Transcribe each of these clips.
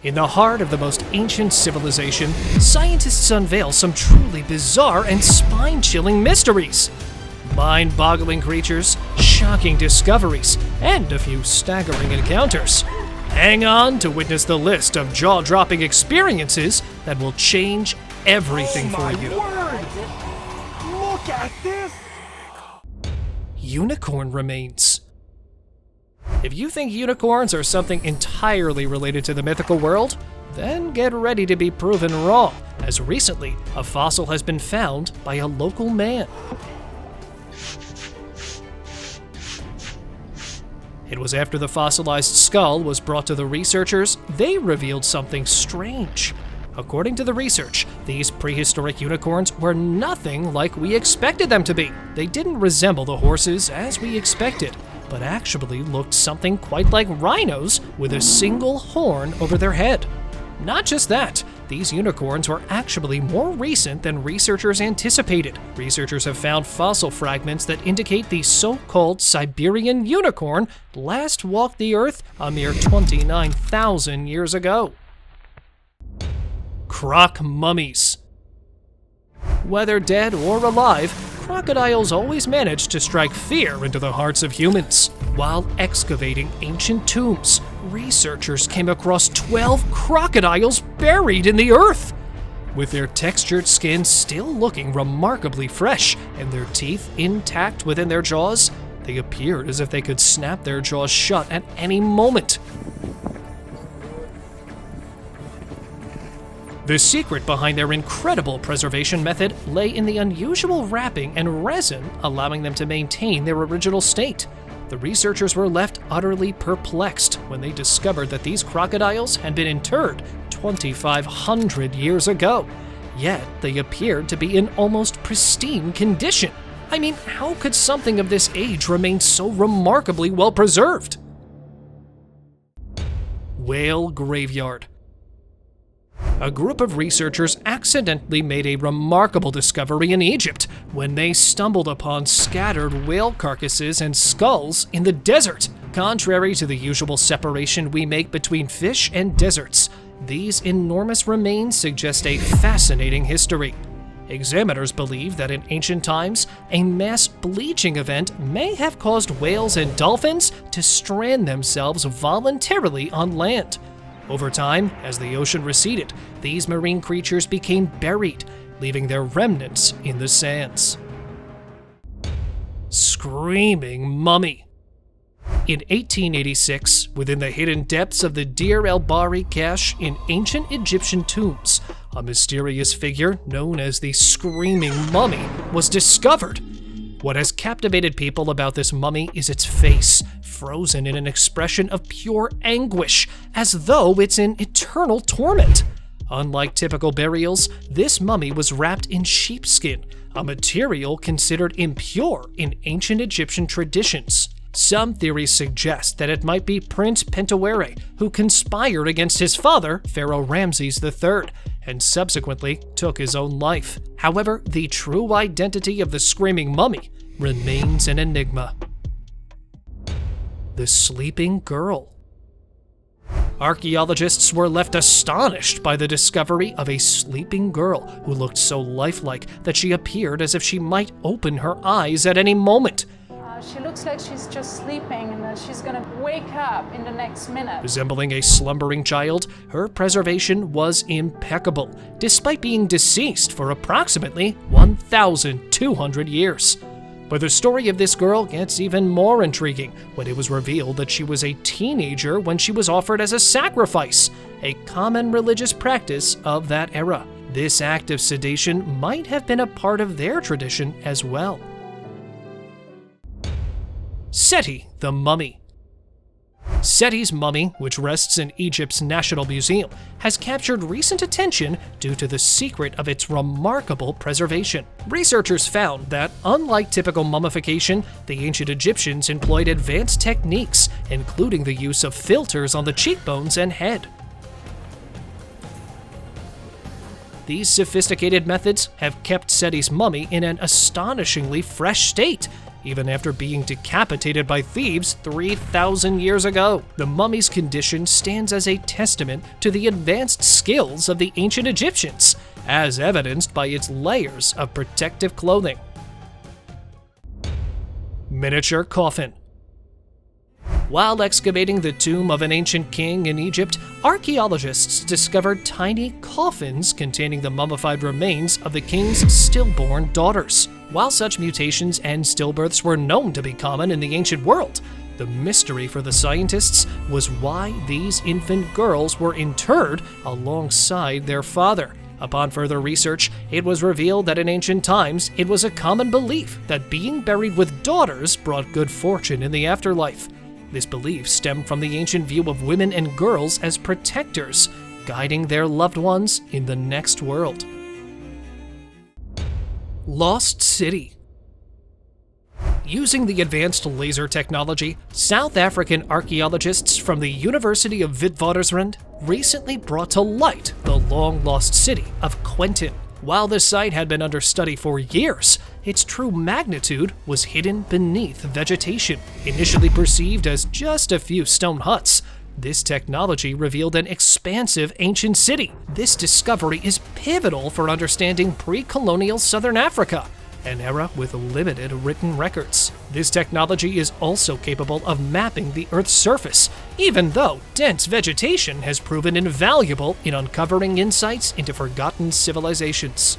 In the heart of the most ancient civilization, scientists unveil some truly bizarre and spine-chilling mysteries. Mind-boggling creatures, shocking discoveries, and a few staggering encounters. Hang on to witness the list of jaw-dropping experiences that will change everything for you. Look at this! Unicorn remains. If you think unicorns are something entirely related to the mythical world, then get ready to be proven wrong, as recently a fossil has been found by a local man. It was after the fossilized skull was brought to the researchers, they revealed something strange. According to the research, these prehistoric unicorns were nothing like we expected them to be. They didn't resemble the horses as we expected, but actually looked something quite like rhinos with a single horn over their head. Not just that, these unicorns were actually more recent than researchers anticipated. Researchers have found fossil fragments that indicate the so-called Siberian unicorn last walked the Earth a mere 29,000 years ago. Croc mummies. Whether dead or alive, crocodiles always manage to strike fear into the hearts of humans. While excavating ancient tombs, researchers came across 12 crocodiles buried in the earth. With their textured skin still looking remarkably fresh and their teeth intact within their jaws, they appeared as if they could snap their jaws shut at any moment. The secret behind their incredible preservation method lay in the unusual wrapping and resin allowing them to maintain their original state. The researchers were left utterly perplexed when they discovered that these crocodiles had been interred 2,500 years ago, yet they appeared to be in almost pristine condition. I mean, how could something of this age remain so remarkably well preserved? Whale graveyard. A group of researchers accidentally made a remarkable discovery in Egypt when they stumbled upon scattered whale carcasses and skulls in the desert. Contrary to the usual separation we make between fish and deserts, these enormous remains suggest a fascinating history. Examiners believe that in ancient times, a mass bleaching event may have caused whales and dolphins to strand themselves voluntarily on land. Over time, as the ocean receded, these marine creatures became buried, leaving their remnants in the sands. Screaming mummy. In 1886, within the hidden depths of the Deir el-Bahri cache in ancient Egyptian tombs, a mysterious figure known as the Screaming Mummy was discovered. What has captivated people about this mummy is its face, frozen in an expression of pure anguish, as though it's in eternal torment. Unlike typical burials, this mummy was wrapped in sheepskin, a material considered impure in ancient Egyptian traditions. Some theories suggest that it might be Prince Pentawere, who conspired against his father, Pharaoh Ramses III, and subsequently took his own life. However, the true identity of the Screaming Mummy remains an enigma. The Sleeping Girl. Archaeologists were left astonished by the discovery of a sleeping girl who looked so lifelike that she appeared as if she might open her eyes at any moment. She looks like she's just sleeping and she's gonna wake up in the next minute. Resembling a slumbering child, her preservation was impeccable, despite being deceased for approximately 1,200 years. But the story of this girl gets even more intriguing when it was revealed that she was a teenager when she was offered as a sacrifice, a common religious practice of that era. This act of sedation might have been a part of their tradition as well. Seti, the mummy. Seti's mummy, which rests in Egypt's National Museum, has captured recent attention due to the secret of its remarkable preservation. Researchers found that, unlike typical mummification, the ancient Egyptians employed advanced techniques, including the use of filters on the cheekbones and head. These sophisticated methods have kept Seti's mummy in an astonishingly fresh state. even after being decapitated by thieves 3,000 years ago. The mummy's condition stands as a testament to the advanced skills of the ancient Egyptians, as evidenced by its layers of protective clothing. Miniature coffin. While excavating the tomb of an ancient king in Egypt, archaeologists discovered tiny coffins containing the mummified remains of the king's stillborn daughters. While such mutations and stillbirths were known to be common in the ancient world, the mystery for the scientists was why these infant girls were interred alongside their father. Upon further research, it was revealed that in ancient times, it was a common belief that being buried with daughters brought good fortune in the afterlife. This belief stemmed from the ancient view of women and girls as protectors, guiding their loved ones in the next world. Lost City. Using the advanced laser technology, South African archaeologists from the University of Witwatersrand recently brought to light the long-lost city of Quentin. While the site had been under study for years, its true magnitude was hidden beneath vegetation. Initially perceived as just a few stone huts, this technology revealed an expansive ancient city. This discovery is pivotal for understanding pre-colonial Southern Africa, an era with limited written records. This technology is also capable of mapping the Earth's surface, even though dense vegetation has proven invaluable in uncovering insights into forgotten civilizations.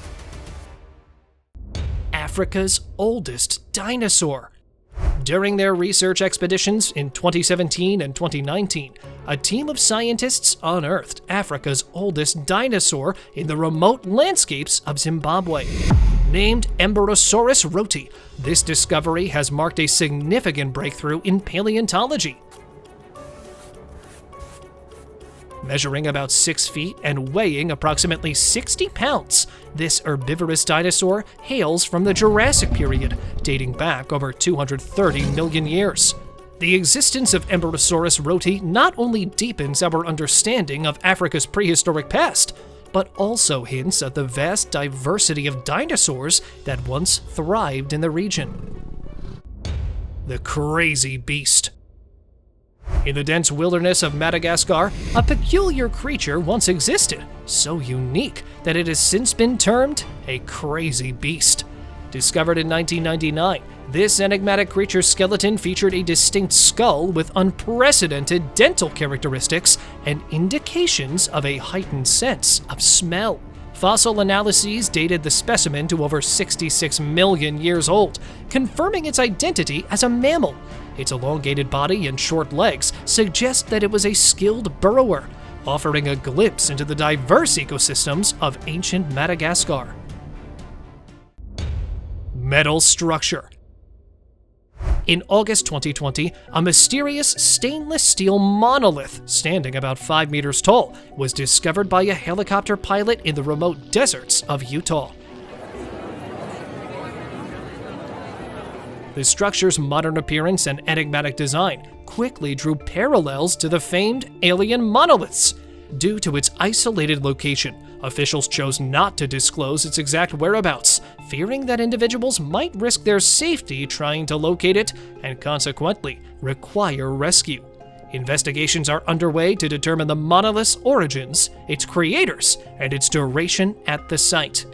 Africa's oldest dinosaur. During their research expeditions in 2017 and 2019, a team of scientists unearthed Africa's oldest dinosaur in the remote landscapes of Zimbabwe. Named Emberosaurus roti, this discovery has marked a significant breakthrough in paleontology. Measuring about 6 feet and weighing approximately 60 pounds, this herbivorous dinosaur hails from the Jurassic period, dating back over 230 million years. The existence of Emberosaurus roti not only deepens our understanding of Africa's prehistoric past, but also hints at the vast diversity of dinosaurs that once thrived in the region. The crazy beast. In the dense wilderness of Madagascar, a peculiar creature once existed, so unique that it has since been termed a crazy beast. Discovered in 1999, this enigmatic creature's skeleton featured a distinct skull with unprecedented dental characteristics and indications of a heightened sense of smell. Fossil analyses dated the specimen to over 66 million years old, confirming its identity as a mammal. Its elongated body and short legs suggest that it was a skilled burrower, offering a glimpse into the diverse ecosystems of ancient Madagascar. Metal structure. In August 2020, a mysterious stainless steel monolith, standing about 5 meters tall, was discovered by a helicopter pilot in the remote deserts of Utah. The structure's modern appearance and enigmatic design quickly drew parallels to the famed alien monoliths. Due to its isolated location, officials chose not to disclose its exact whereabouts, fearing that individuals might risk their safety trying to locate it and consequently require rescue. Investigations are underway to determine the monolith's origins, its creators, and its duration at the site.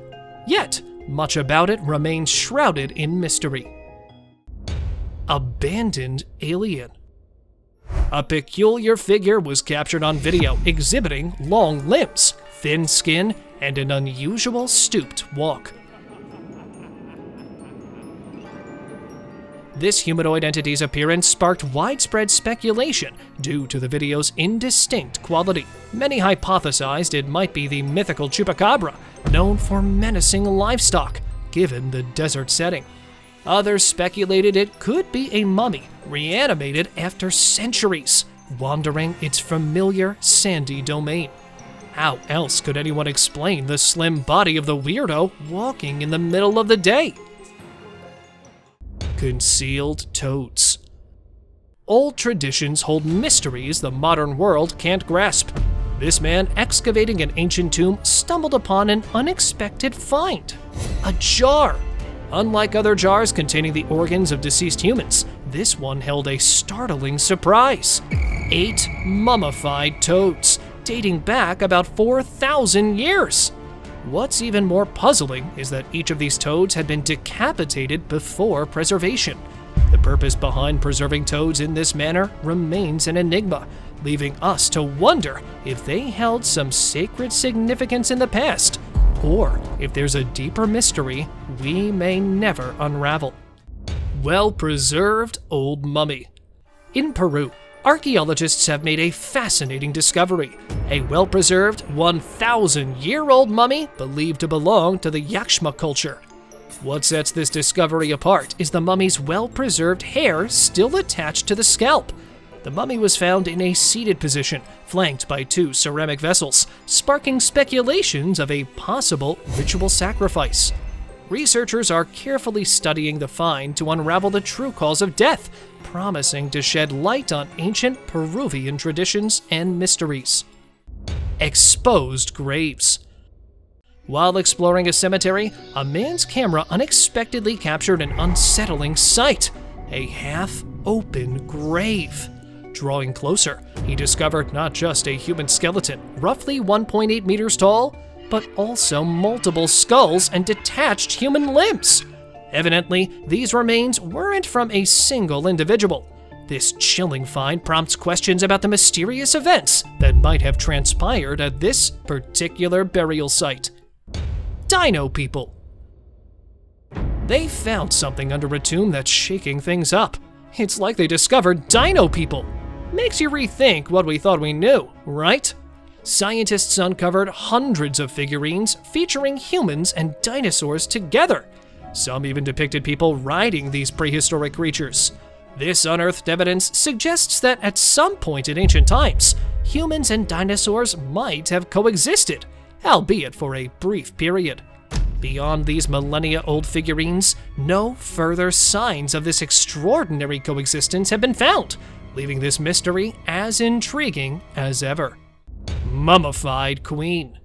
Yet, much about it remains shrouded in mystery. Abandoned alien. A peculiar figure was captured on video exhibiting long limbs, thin skin, and an unusual stooped walk. This humanoid entity's appearance sparked widespread speculation due to the video's indistinct quality. Many hypothesized it might be the mythical chupacabra, known for menacing livestock, given the desert setting. Others speculated it could be a mummy, reanimated after centuries, wandering its familiar sandy domain. How else could anyone explain the slim body of the weirdo walking in the middle of the day? Concealed totes. Old traditions hold mysteries the modern world can't grasp. This man excavating an ancient tomb stumbled upon an unexpected find. A jar. Unlike other jars containing the organs of deceased humans, this one held a startling surprise. 8 mummified totes, dating back about 4,000 years. What's even more puzzling is that each of these toads had been decapitated before preservation. The purpose behind preserving toads in this manner remains an enigma, leaving us to wonder if they held some sacred significance in the past, or if there's a deeper mystery we may never unravel. Well-preserved old mummy. In Peru, archaeologists have made a fascinating discovery: a well-preserved 1,000-year-old mummy believed to belong to the Yaxma culture. What sets this discovery apart is the mummy's well-preserved hair still attached to the scalp. The mummy was found in a seated position, flanked by 2 ceramic vessels, sparking speculations of a possible ritual sacrifice. Researchers are carefully studying the find to unravel the true cause of death, promising to shed light on ancient Peruvian traditions and mysteries. Exposed graves. While exploring a cemetery, a man's camera unexpectedly captured an unsettling sight: a half-open grave. Drawing closer, he discovered not just a human skeleton, roughly 1.8 meters tall, but also multiple skulls and detached human limbs. Evidently, these remains weren't from a single individual. This chilling find prompts questions about the mysterious events that might have transpired at this particular burial site. Dino People. They found something under a tomb that's shaking things up. It's like they discovered Dino People. Makes you rethink what we thought we knew, right? Scientists uncovered hundreds of figurines featuring humans and dinosaurs together. Some even depicted people riding these prehistoric creatures. This unearthed evidence suggests that at some point in ancient times, humans and dinosaurs might have coexisted, albeit for a brief period. Beyond these millennia-old figurines, no further signs of this extraordinary coexistence have been found, leaving this mystery as intriguing as ever. Mummified Queen.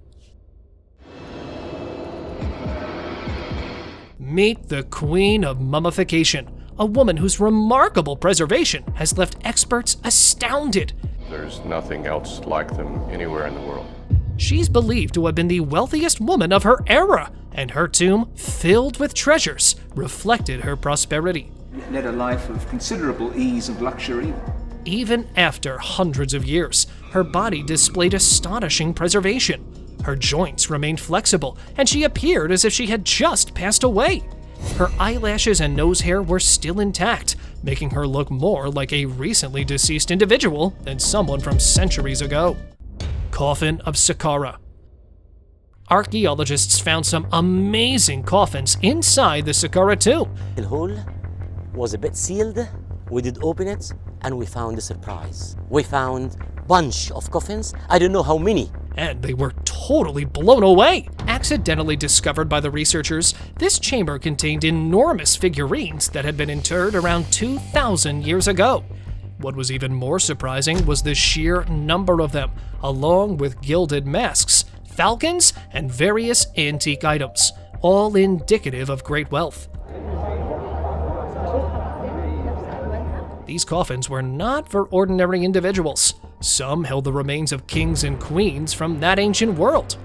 Meet the Queen of Mummification, a woman whose remarkable preservation has left experts astounded. There's nothing else like them anywhere in the world. She's believed to have been the wealthiest woman of her era, and her tomb, filled with treasures, reflected her prosperity. Led a life of considerable ease and luxury. Even after hundreds of years, her body displayed astonishing preservation. Her joints remained flexible, and she appeared as if she had just passed away. Her eyelashes and nose hair were still intact, making her look more like a recently deceased individual than someone from centuries ago. Coffin of Sakura. Archaeologists found some amazing coffins inside the Sakura tomb. The hole was a bit sealed. We did open it, and we found a surprise. We found a bunch of coffins. I don't know how many. And they were totally blown away. Accidentally discovered by the researchers, this chamber contained enormous figurines that had been interred around 2,000 years ago. What was even more surprising was the sheer number of them, along with gilded masks, falcons, and various antique items, all indicative of great wealth. These coffins were not for ordinary individuals. Some held the remains of kings and queens from that ancient world.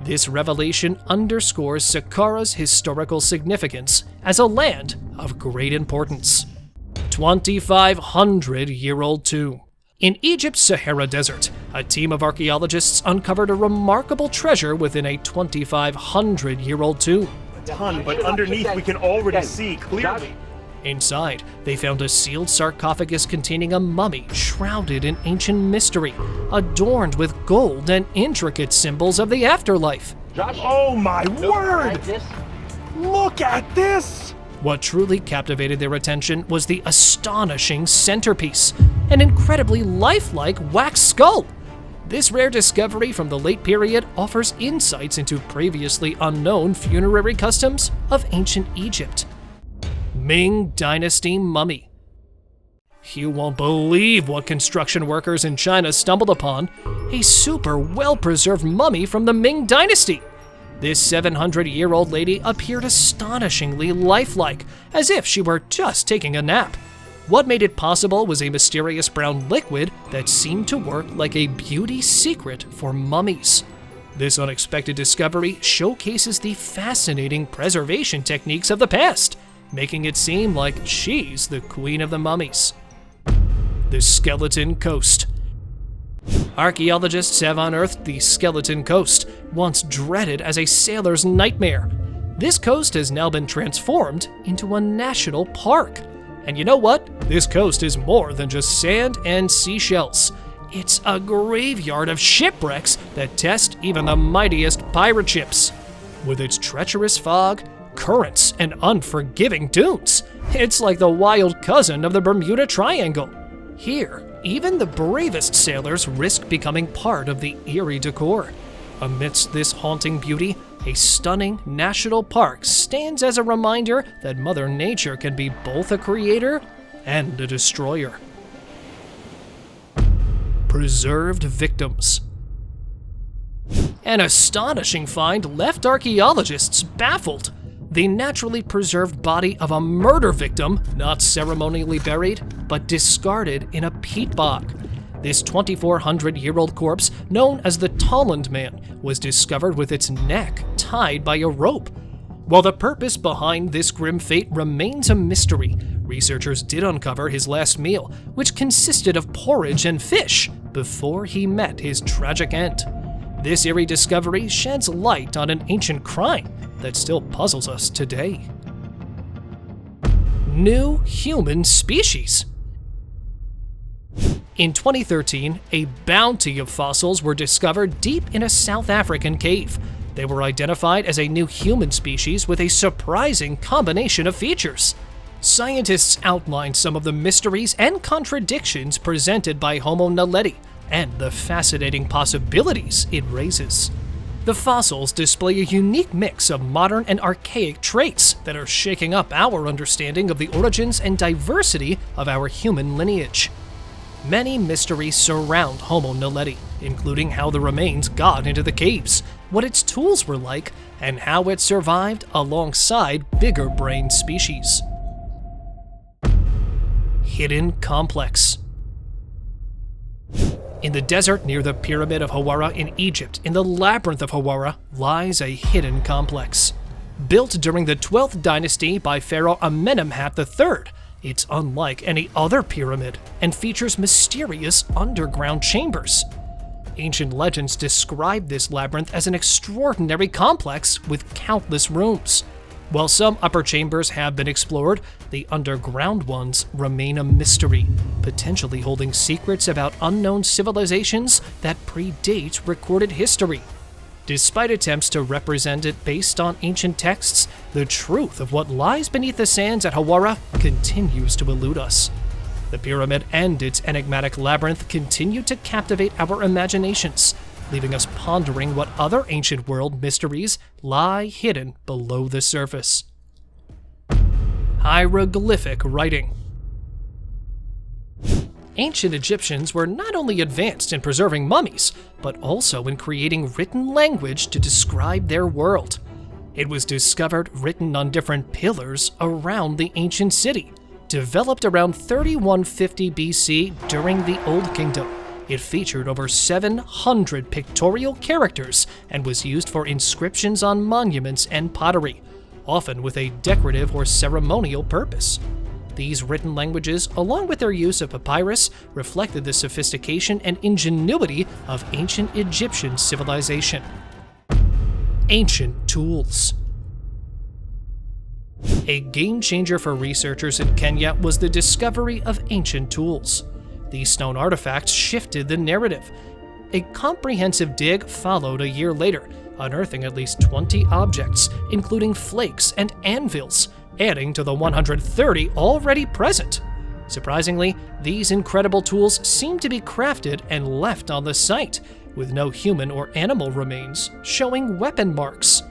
This revelation underscores Sakura's historical significance as a land of great importance. 2,500-year-old tomb. In Egypt's Sahara Desert, a team of archaeologists uncovered a remarkable treasure within a 2,500-year-old tomb. Ton, but underneath we can already see clearly. Inside, they found a sealed sarcophagus containing a mummy shrouded in ancient mystery, adorned with gold and intricate symbols of the afterlife. Oh my word! Look at this! What truly captivated their attention was the astonishing centerpiece, an incredibly lifelike wax skull. This rare discovery from the late period offers insights into previously unknown funerary customs of ancient Egypt. Ming Dynasty mummy. You won't believe what construction workers in China stumbled upon: a super well-preserved mummy from the Ming Dynasty. This 700-year-old lady appeared astonishingly lifelike, as if she were just taking a nap. What made it possible was a mysterious brown liquid that seemed to work like a beauty secret for mummies. This unexpected discovery showcases the fascinating preservation techniques of the past, making it seem like she's the queen of the mummies. The Skeleton Coast. Archaeologists have unearthed the Skeleton Coast, once dreaded as a sailor's nightmare. This coast has now been transformed into a national park. And you know what? This coast is more than just sand and seashells. It's a graveyard of shipwrecks that test even the mightiest pirate ships. With its treacherous fog, currents, and unforgiving dunes, it's like the wild cousin of the Bermuda Triangle. Here, even the bravest sailors risk becoming part of the eerie decor. Amidst this haunting beauty, a stunning national park stands as a reminder that Mother Nature can be both a creator and a destroyer. Preserved victims. An astonishing find left archaeologists baffled. The naturally preserved body of a murder victim, not ceremonially buried, but discarded in a peat bog. This 2,400-year-old corpse, known as the Tolland Man, was discovered with its neck tied by a rope. While the purpose behind this grim fate remains a mystery, researchers did uncover his last meal, which consisted of porridge and fish, before he met his tragic end. This eerie discovery sheds light on an ancient crime that still puzzles us today. New human species. In 2013, a bounty of fossils were discovered deep in a South African cave. They were identified as a new human species with a surprising combination of features. Scientists outlined some of the mysteries and contradictions presented by Homo naledi and the fascinating possibilities it raises. The fossils display a unique mix of modern and archaic traits that are shaking up our understanding of the origins and diversity of our human lineage. Many mysteries surround Homo naledi, including how the remains got into the caves, what its tools were like, and how it survived alongside bigger-brained species. Hidden complex. In the desert near the Pyramid of Hawara in Egypt, in the Labyrinth of Hawara, lies a hidden complex. Built during the 12th dynasty by Pharaoh Amenemhat III, it's unlike any other pyramid and features mysterious underground chambers. Ancient legends describe this labyrinth as an extraordinary complex with countless rooms. While some upper chambers have been explored, the underground ones remain a mystery, potentially holding secrets about unknown civilizations that predate recorded history. Despite attempts to represent it based on ancient texts, the truth of what lies beneath the sands at Hawara continues to elude us. The pyramid and its enigmatic labyrinth continue to captivate our imaginations, leaving us pondering what other ancient world mysteries lie hidden below the surface. Hieroglyphic writing. Ancient Egyptians were not only advanced in preserving mummies, but also in creating written language to describe their world. It was discovered written on different pillars around the ancient city, developed around 3150 BC during the Old Kingdom. It featured over 700 pictorial characters and was used for inscriptions on monuments and pottery, often with a decorative or ceremonial purpose. These written languages, along with their use of papyrus, reflected the sophistication and ingenuity of ancient Egyptian civilization. Ancient tools. A game changer for researchers in Kenya was the discovery of ancient tools. These stone artifacts shifted the narrative. A comprehensive dig followed a year later, unearthing at least 20 objects, including flakes and anvils, adding to the 130 already present. Surprisingly, these incredible tools seem to be crafted and left on the site, with no human or animal remains showing weapon marks.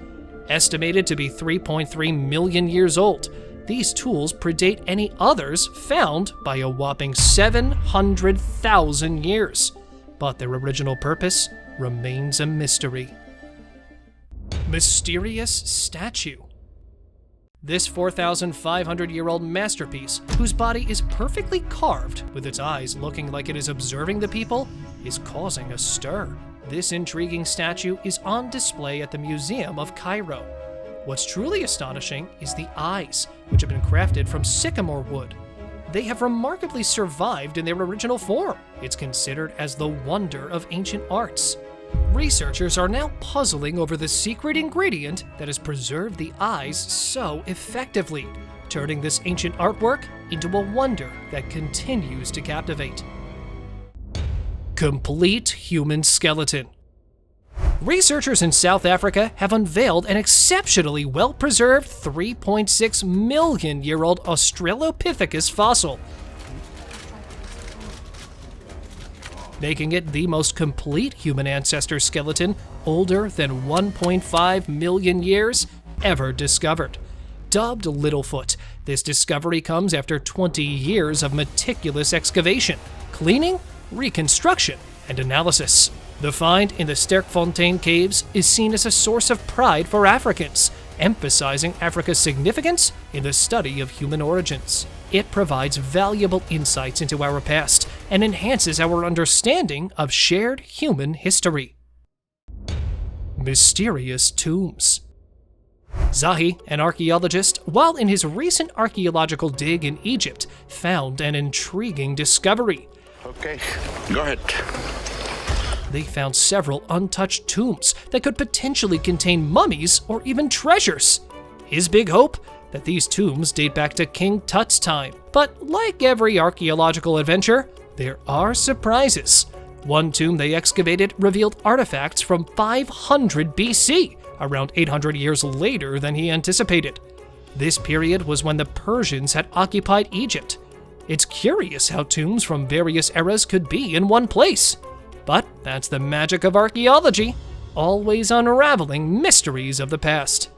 Estimated to be 3.3 million years old, these tools predate any others found by a whopping 700,000 years, but their original purpose remains a mystery. Mysterious statue. This 4,500-year-old masterpiece, whose body is perfectly carved with its eyes looking like it is observing the people, is causing a stir. This intriguing statue is on display at the Museum of Cairo. What's truly astonishing is the eyes, which have been crafted from sycamore wood. They have remarkably survived in their original form. It's considered as the wonder of ancient arts. Researchers are now puzzling over the secret ingredient that has preserved the eyes so effectively, turning this ancient artwork into a wonder that continues to captivate. Complete human skeleton. Researchers in South Africa have unveiled an exceptionally well-preserved 3.6 million-year-old Australopithecus fossil, making it the most complete human ancestor skeleton older than 1.5 million years ever discovered. Dubbed Littlefoot, this discovery comes after 20 years of meticulous excavation, cleaning, reconstruction, and analysis. The find in the Sterkfontein caves is seen as a source of pride for Africans, emphasizing Africa's significance in the study of human origins. It provides valuable insights into our past and enhances our understanding of shared human history. Mysterious tombs. Zahi, an archaeologist, while in his recent archaeological dig in Egypt, found an intriguing discovery. Okay, go ahead. They found several untouched tombs that could potentially contain mummies or even treasures. His big hope? That these tombs date back to King Tut's time. But like every archaeological adventure, there are surprises. One tomb they excavated revealed artifacts from 500 BC, around 800 years later than he anticipated. This period was when the Persians had occupied Egypt. It's curious how tombs from various eras could be in one place. But that's the magic of archaeology, always unraveling mysteries of the past.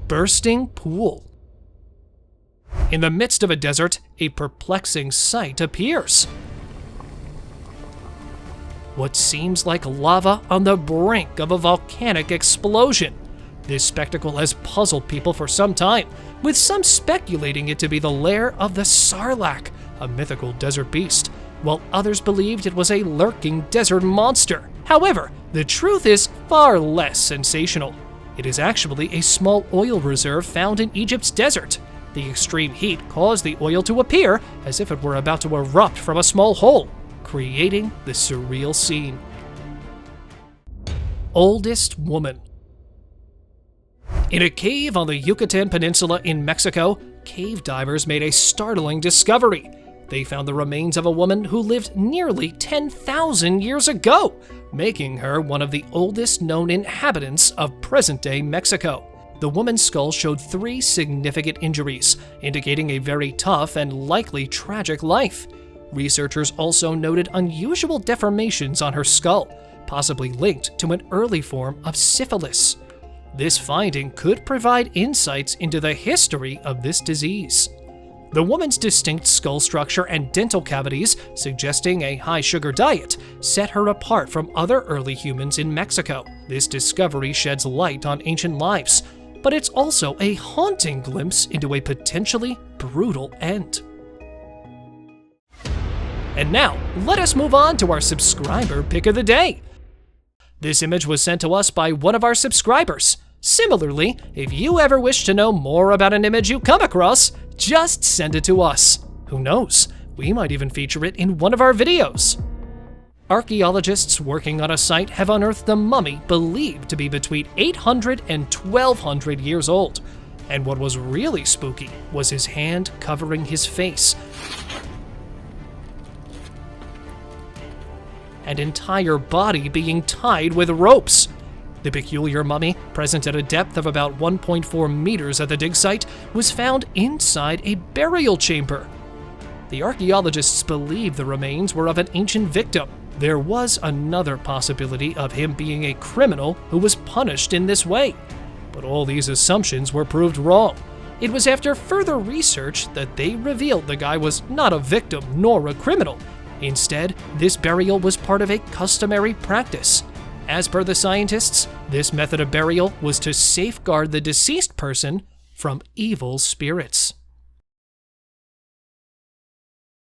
Bursting pool. In the midst of a desert, a perplexing sight appears. What seems like lava on the brink of a volcanic explosion. This spectacle has puzzled people for some time, with some speculating it to be the lair of the Sarlacc, a mythical desert beast, while others believed it was a lurking desert monster. However, the truth is far less sensational. It is actually a small oil reserve found in Egypt's desert. The extreme heat caused the oil to appear as if it were about to erupt from a small hole, creating the surreal scene. Oldest woman. In a cave on the Yucatan Peninsula in Mexico, cave divers made a startling discovery. They found the remains of a woman who lived nearly 10,000 years ago, making her one of the oldest known inhabitants of present-day Mexico. The woman's skull showed 3 significant injuries, indicating a very tough and likely tragic life. Researchers also noted unusual deformations on her skull, possibly linked to an early form of syphilis. This finding could provide insights into the history of this disease. The woman's distinct skull structure and dental cavities, suggesting a high-sugar diet, set her apart from other early humans in Mexico. This discovery sheds light on ancient lives, but it's also a haunting glimpse into a potentially brutal end. And now, let us move on to our subscriber pick of the day. This image was sent to us by one of our subscribers. Similarly, if you ever wish to know more about an image you come across, just send it to us. Who knows, we might even feature it in one of our videos. Archaeologists working on a site have unearthed a mummy believed to be between 800 and 1200 years old. And what was really spooky was his hand covering his face. And entire body being tied with ropes. The peculiar mummy, present at a depth of about 1.4 meters at the dig site, was found inside a burial chamber. The archaeologists believe the remains were of an ancient victim. There was another possibility of him being a criminal who was punished in this way. But all these assumptions were proved wrong. It was after further research that they revealed the guy was not a victim nor a criminal. Instead, this burial was part of a customary practice. As per the scientists, this method of burial was to safeguard the deceased person from evil spirits.